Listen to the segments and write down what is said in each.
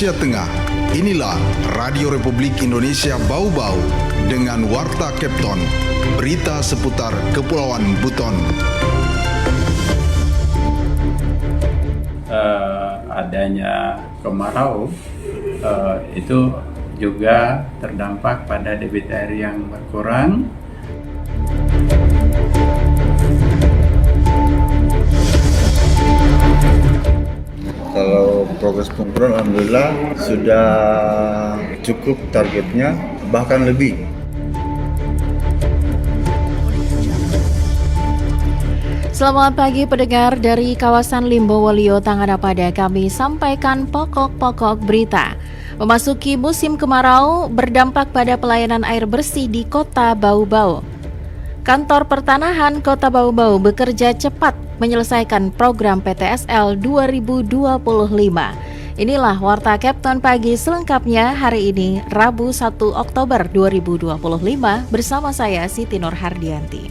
Indonesia Tengah. Inilah Radio Republik Indonesia Bau-Bau dengan Warta Kepton, berita seputar Kepulauan Buton. Adanya kemarau itu juga terdampak pada debit air yang berkurang. Kalau progres pengukuran alhamdulillah sudah cukup targetnya, bahkan lebih. Selamat pagi pendengar dari kawasan Limbowolio Tanganapade, kami sampaikan pokok-pokok berita. Memasuki musim kemarau berdampak pada pelayanan air bersih di Kota Bau-Bau. Kantor Pertanahan Kota Bau-Bau bekerja cepat menyelesaikan program PTSL 2025. Inilah Warta Kepton pagi selengkapnya hari ini, Rabu 1 Oktober 2025 bersama saya Siti Nur Hardianti.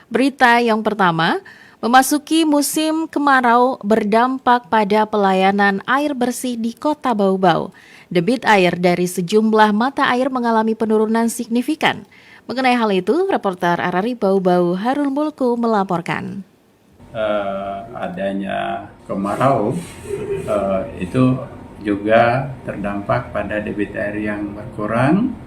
Berita yang pertama, memasuki musim kemarau berdampak pada pelayanan air bersih di Kota Bau-Bau. Debit air dari sejumlah mata air mengalami penurunan signifikan. Mengenai hal itu, reporter RRI Bau-Bau Harul Mulku melaporkan. Adanya kemarau itu juga terdampak pada debit air yang berkurang.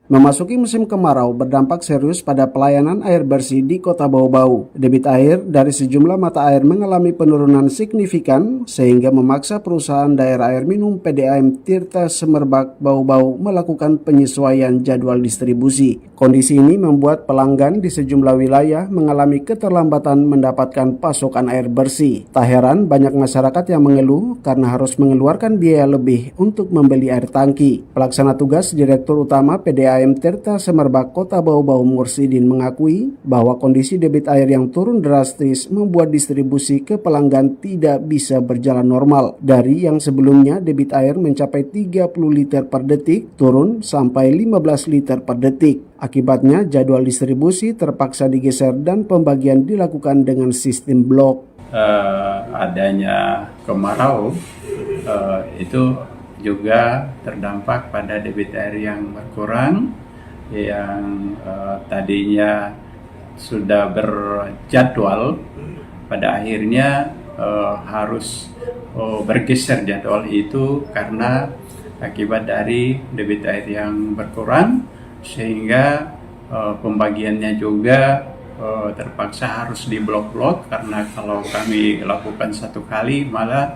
Memasuki musim kemarau berdampak serius pada pelayanan air bersih di Kota Bau-Bau. Debit air dari sejumlah mata air mengalami penurunan signifikan sehingga memaksa perusahaan daerah air minum PDAM Tirta Semerbak Bau-Bau melakukan penyesuaian jadwal distribusi. Kondisi ini membuat pelanggan di sejumlah wilayah mengalami keterlambatan mendapatkan pasokan air bersih. Tak heran banyak masyarakat yang mengeluh karena harus mengeluarkan biaya lebih untuk membeli air tangki. Pelaksana tugas Direktur Utama PDAM Tirta Semerbak Kota Bau-Bau Mursidin mengakui bahwa kondisi debit air yang turun drastis membuat distribusi ke pelanggan tidak bisa berjalan normal. Dari yang sebelumnya debit air mencapai 30 liter per detik, turun sampai 15 liter per detik. Akibatnya jadwal distribusi terpaksa digeser dan pembagian dilakukan dengan sistem blok. Adanya kemarau itu juga terdampak pada debit air yang berkurang, yang tadinya sudah berjadwal, pada akhirnya harus bergeser jadwal itu karena akibat dari debit air yang berkurang, sehingga pembagiannya juga terpaksa harus di blok-blok, karena kalau kami lakukan satu kali malah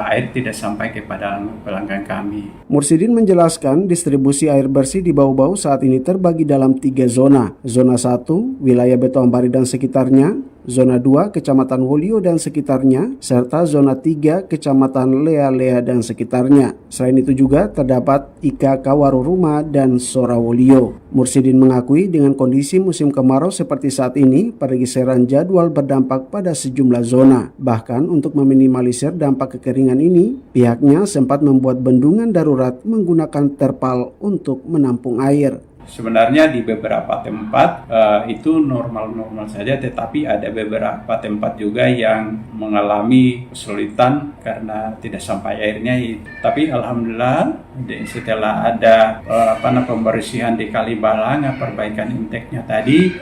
air tidak sampai kepada pelanggan kami. Mursidin menjelaskan distribusi air bersih di Bau-Bau saat ini terbagi dalam 3 zona. Zona 1, wilayah Betoambari dan sekitarnya. Zona 2, Kecamatan Wolio dan sekitarnya, serta Zona 3, Kecamatan Lea-Lea dan sekitarnya. Selain itu juga terdapat Ika Kawaruruma dan Sorawolio. Mursidin mengakui dengan kondisi musim kemarau seperti saat ini, pergeseran jadwal berdampak pada sejumlah zona. Bahkan untuk meminimalisir dampak kekeringan ini, pihaknya sempat membuat bendungan darurat menggunakan terpal untuk menampung air. Sebenarnya di beberapa tempat itu normal-normal saja, tetapi ada beberapa tempat juga yang mengalami kesulitan karena tidak sampai airnya. Tapi alhamdulillah setelah ada pembersihan di Kalibalang, perbaikan inteknya tadi,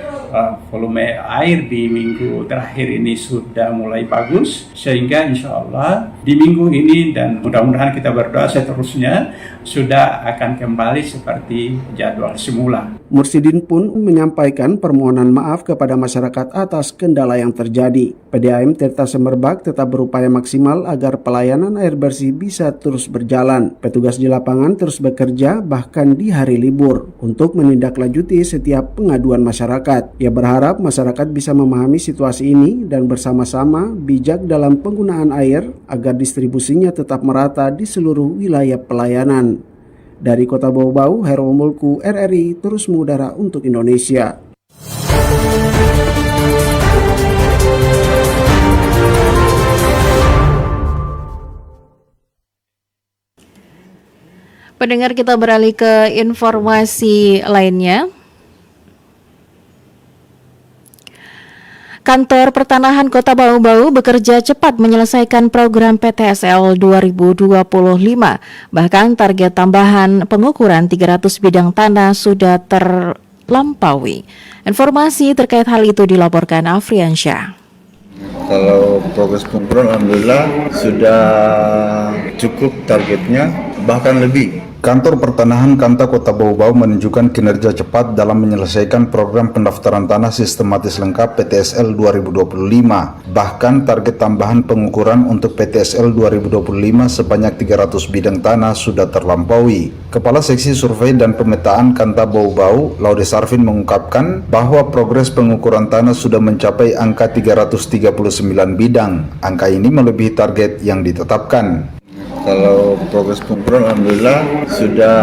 volume air di minggu terakhir ini sudah mulai bagus, sehingga insya Allah di minggu ini dan mudah-mudahan kita berdoa seterusnya sudah akan kembali seperti jadwal semula. Mursidin pun menyampaikan permohonan maaf kepada masyarakat atas kendala yang terjadi. PDAM Tirta Semerbak tetap berupaya maksimal agar pelayanan air bersih bisa terus berjalan. Petugas di lapangan terus bekerja bahkan di hari libur untuk menindaklanjuti setiap pengaduan masyarakat. Ia berharap masyarakat bisa memahami situasi ini dan bersama-sama bijak dalam penggunaan air agar distribusinya tetap merata di seluruh wilayah pelayanan. Dari Kota Bau-Bau, Harul Mulku, RRI terus mengudara untuk Indonesia. Pendengar, kita beralih ke informasi lainnya. Kantor Pertanahan Kota Bau-Bau bekerja cepat menyelesaikan program PTSL 2025. Bahkan target tambahan pengukuran 300 bidang tanah sudah terlampaui. Informasi terkait hal itu dilaporkan Afriansyah. Kalau progres pengukuran alhamdulillah sudah cukup targetnya, bahkan lebih. Kantor Pertanahan Kanta Kota Bau-Bau menunjukkan kinerja cepat dalam menyelesaikan program pendaftaran tanah sistematis lengkap PTSL 2025. Bahkan target tambahan pengukuran untuk PTSL 2025 sebanyak 300 bidang tanah sudah terlampaui. Kepala Seksi Survei dan Pemetaan Kanta Bau-Bau, Laude Sarvin mengungkapkan bahwa progres pengukuran tanah sudah mencapai angka 339 bidang. Angka ini melebihi target yang ditetapkan. Kalau progres pengukuran alhamdulillah sudah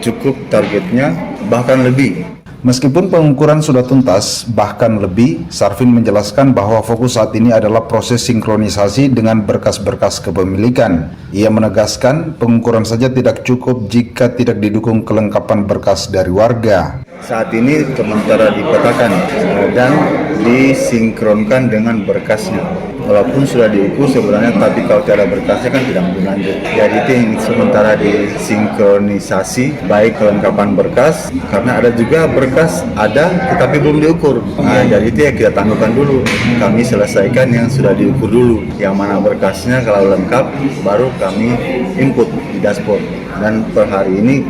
cukup targetnya, bahkan lebih. Meskipun pengukuran sudah tuntas, bahkan lebih, Sarvin menjelaskan bahwa fokus saat ini adalah proses sinkronisasi dengan berkas-berkas kepemilikan. Ia menegaskan pengukuran saja tidak cukup jika tidak didukung kelengkapan berkas dari warga. Saat ini sementara dipetakan dan disinkronkan dengan berkasnya. Walaupun sudah diukur sebenarnya, tapi kalau tidak ada berkasnya kan tidak mungkin lanjut. Jadi itu yang sementara disinkronisasi, baik kelengkapan berkas, karena ada juga berkas ada tetapi belum diukur. Nah, jadi itu ya kita tangguhkan dulu. Kami selesaikan yang sudah diukur dulu. Yang mana berkasnya kalau lengkap, baru kami input di dashboard. Dan per hari ini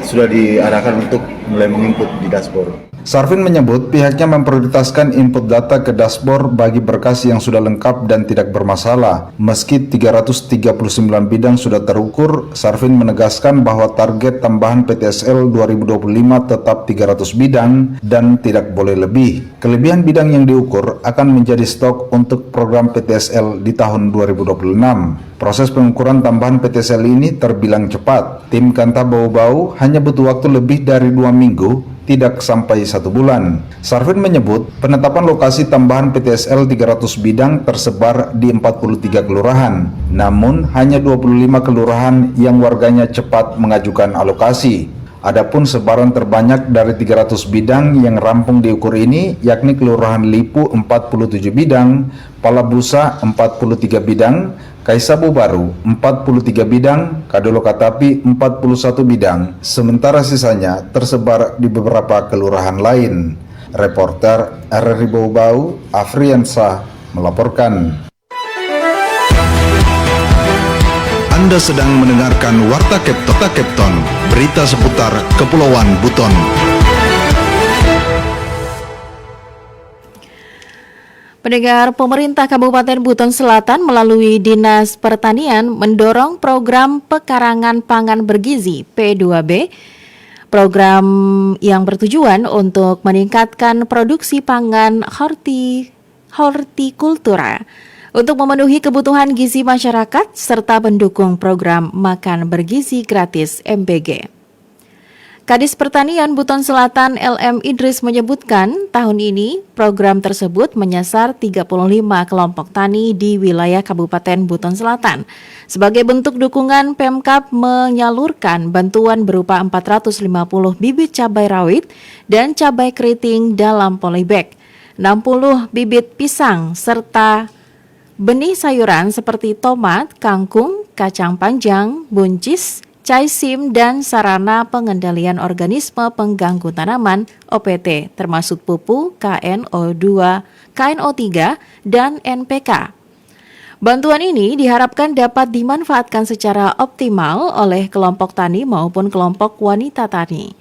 sudah diarahkan untuk mulai menginput di dashboard. Sarvin menyebut pihaknya memprioritaskan input data ke dashboard bagi berkas yang sudah lengkap dan tidak bermasalah. Meski 339 bidang sudah terukur, Sarvin menegaskan bahwa target tambahan PTSL 2025 tetap 300 bidang dan tidak boleh lebih. Kelebihan bidang yang diukur akan menjadi stok untuk program PTSL di tahun 2026. Proses pengukuran tambahan PTSL ini terbilang cepat. Tim Kanta Bau-Bau hanya butuh waktu lebih dari 2 minggu, tidak sampai 1 bulan. Sarvin menyebut penetapan lokasi tambahan PTSL 300 bidang tersebar di 43 kelurahan. Namun hanya 25 kelurahan yang warganya cepat mengajukan alokasi. Adapun sebaran terbanyak dari 300 bidang yang rampung diukur ini yakni Kelurahan Lipu 47 bidang, Palabusa 43 bidang, Kaisabu Baru 43 bidang, Kadolokatapi 41 bidang, sementara sisanya tersebar di beberapa kelurahan lain. Reporter RRI Bau-Bau, Afriansyah melaporkan. Anda sedang mendengarkan Warta Kepton, berita seputar Kepulauan Buton. Pendengar, pemerintah Kabupaten Buton Selatan melalui Dinas Pertanian mendorong program pekarangan pangan bergizi P2B, program yang bertujuan untuk meningkatkan produksi pangan hortikultura untuk memenuhi kebutuhan gizi masyarakat serta mendukung program makan bergizi gratis MBG. Kadis Pertanian Buton Selatan LM Idris menyebutkan tahun ini program tersebut menyasar 35 kelompok tani di wilayah Kabupaten Buton Selatan. Sebagai bentuk dukungan, Pemkab menyalurkan bantuan berupa 450 bibit cabai rawit dan cabai keriting dalam polybag, 60 bibit pisang serta benih sayuran seperti tomat, kangkung, kacang panjang, buncis, caisim, dan sarana pengendalian organisme pengganggu tanaman OPT termasuk pupuk, KNO2, KNO3, dan NPK. Bantuan ini diharapkan dapat dimanfaatkan secara optimal oleh kelompok tani maupun kelompok wanita tani.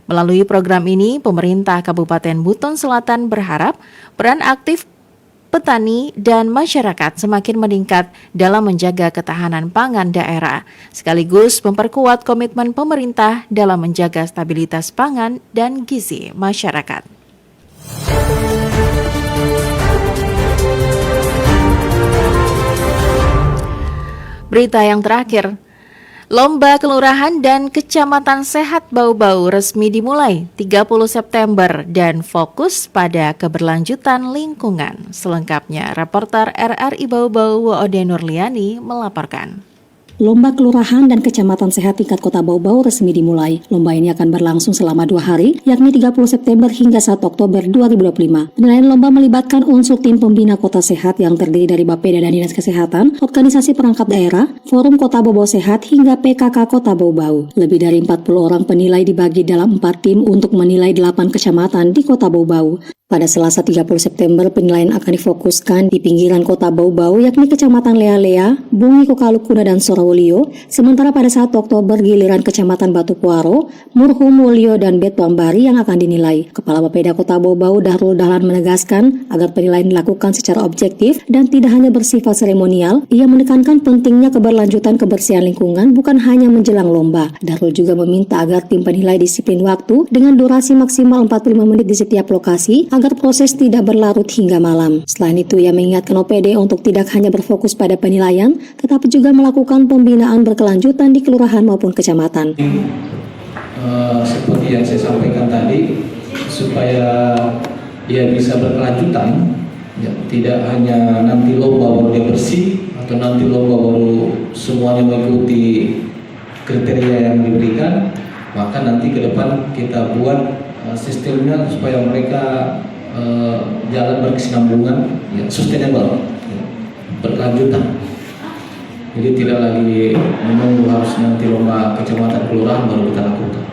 Melalui program ini, pemerintah Kabupaten Buton Selatan berharap peran aktif petani dan masyarakat semakin meningkat dalam menjaga ketahanan pangan daerah, sekaligus memperkuat komitmen pemerintah dalam menjaga stabilitas pangan dan gizi masyarakat. Berita yang terakhir, Lomba Kelurahan dan Kecamatan Sehat Bau-Bau resmi dimulai 30 September dan fokus pada keberlanjutan lingkungan. Selengkapnya, reporter RRI Bau-Bau Wode Nurliani melaporkan. Lomba Kelurahan dan Kecamatan Sehat tingkat Kota Bau-Bau resmi dimulai. Lomba ini akan berlangsung selama 2 hari, yakni 30 September hingga 1 Oktober 2025. Penilaian lomba melibatkan unsur tim pembina Kota Sehat yang terdiri dari Bapeda dan Dinas Kesehatan, organisasi perangkat daerah, Forum Kota Bau-Bau Sehat, hingga PKK Kota Bau-Bau. Lebih dari 40 orang penilai dibagi dalam 4 tim untuk menilai 8 kecamatan di Kota Bau-Bau. Pada Selasa 30 September, penilaian akan difokuskan di pinggiran Kota Bau-Bau, yakni Kecamatan Lea-Lea, Bungi Kokalukuna, dan Sorawolio. Sementara pada 1 Oktober, giliran Kecamatan Batu Puaro, Murhum Wolio, dan Betuambari yang akan dinilai. Kepala Bapeda Kota Bau-Bau, Dahrul Dahlan, menegaskan agar penilaian dilakukan secara objektif dan tidak hanya bersifat seremonial. Ia menekankan pentingnya keberlanjutan kebersihan lingkungan bukan hanya menjelang lomba. Dahrul juga meminta agar tim penilai disiplin waktu dengan durasi maksimal 45 menit di setiap lokasi, agar proses tidak berlarut hingga malam. Selain itu, ia mengingatkan OPD untuk tidak hanya berfokus pada penilaian, tetapi juga melakukan pembinaan berkelanjutan di kelurahan maupun kecamatan. Seperti yang saya sampaikan tadi, supaya dia bisa berkelanjutan, ya, tidak hanya nanti lomba baru dia bersih, atau nanti lomba baru semuanya mengikuti kriteria yang diberikan, maka nanti ke depan kita buat sistemnya supaya mereka jalan berkesinambungan, ya, sustainable, ya, berkelanjutan. Jadi tidak lagi menunggu harus nanti lomba kecamatan kelurahan baru kita lakukan.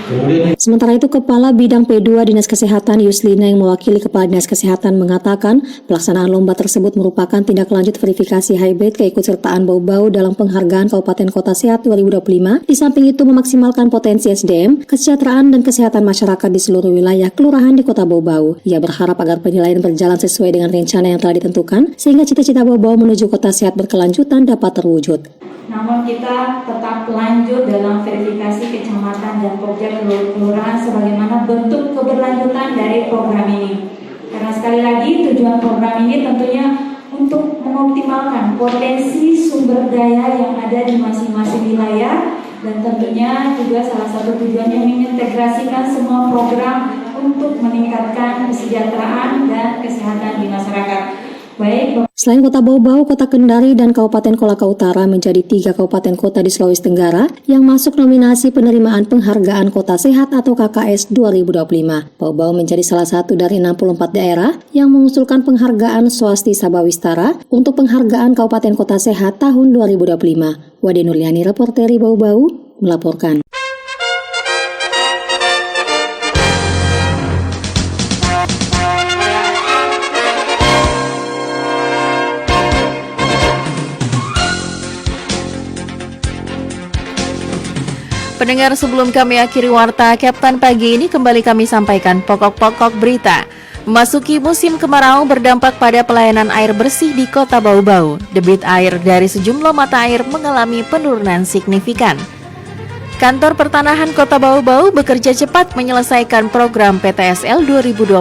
Kemudian, sementara itu, Kepala Bidang P2 Dinas Kesehatan Yuslina yang mewakili Kepala Dinas Kesehatan mengatakan pelaksanaan lomba tersebut merupakan tindak lanjut verifikasi hybrid keikutsertaan Bau-Bau dalam penghargaan Kabupaten Kota Sehat 2025. Di samping itu memaksimalkan potensi SDM, kesejahteraan dan kesehatan masyarakat di seluruh wilayah kelurahan di Kota Bau-Bau. Ia berharap agar penilaian berjalan sesuai dengan rencana yang telah ditentukan sehingga cita-cita Bau-Bau menuju Kota Sehat berkelanjutan dapat terwujud. Namun kita tetap lanjut dalam verifikasi kecamatan dan proyek kelurahan sebagaimana bentuk keberlanjutan dari program ini. Karena sekali lagi tujuan program ini tentunya untuk mengoptimalkan potensi sumber daya yang ada di masing-masing wilayah, dan tentunya juga salah satu tujuannya mengintegrasikan semua program untuk meningkatkan kesejahteraan dan kesehatan di masyarakat. Baik. Selain Kota Bau-Bau, Kota Kendari dan Kabupaten Kolaka Utara menjadi 3 kabupaten kota di Sulawesi Tenggara yang masuk nominasi penerimaan penghargaan Kota Sehat atau KKS 2025. Bau-Bau menjadi salah satu dari 64 daerah yang mengusulkan penghargaan Swasti Sabawistara untuk penghargaan Kabupaten Kota Sehat tahun 2025. Wade Nurliani, reporteri Bau-Bau, melaporkan. Pendengar, sebelum kami akhiri warta Kapten pagi ini, kembali kami sampaikan pokok-pokok berita. Memasuki musim kemarau berdampak pada pelayanan air bersih di Kota Bau-Bau. Debit air dari sejumlah mata air mengalami penurunan signifikan. Kantor Pertanahan Kota Bau-Bau bekerja cepat menyelesaikan program PTSL 2025.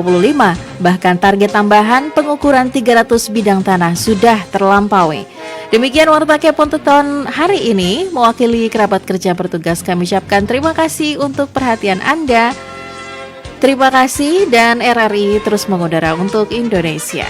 Bahkan target tambahan pengukuran 300 bidang tanah sudah terlampaui. Demikian warta Keponteton hari ini. Mewakili kerabat kerja bertugas, kami ucapkan terima kasih untuk perhatian Anda. Terima kasih, dan RRI terus mengudara untuk Indonesia.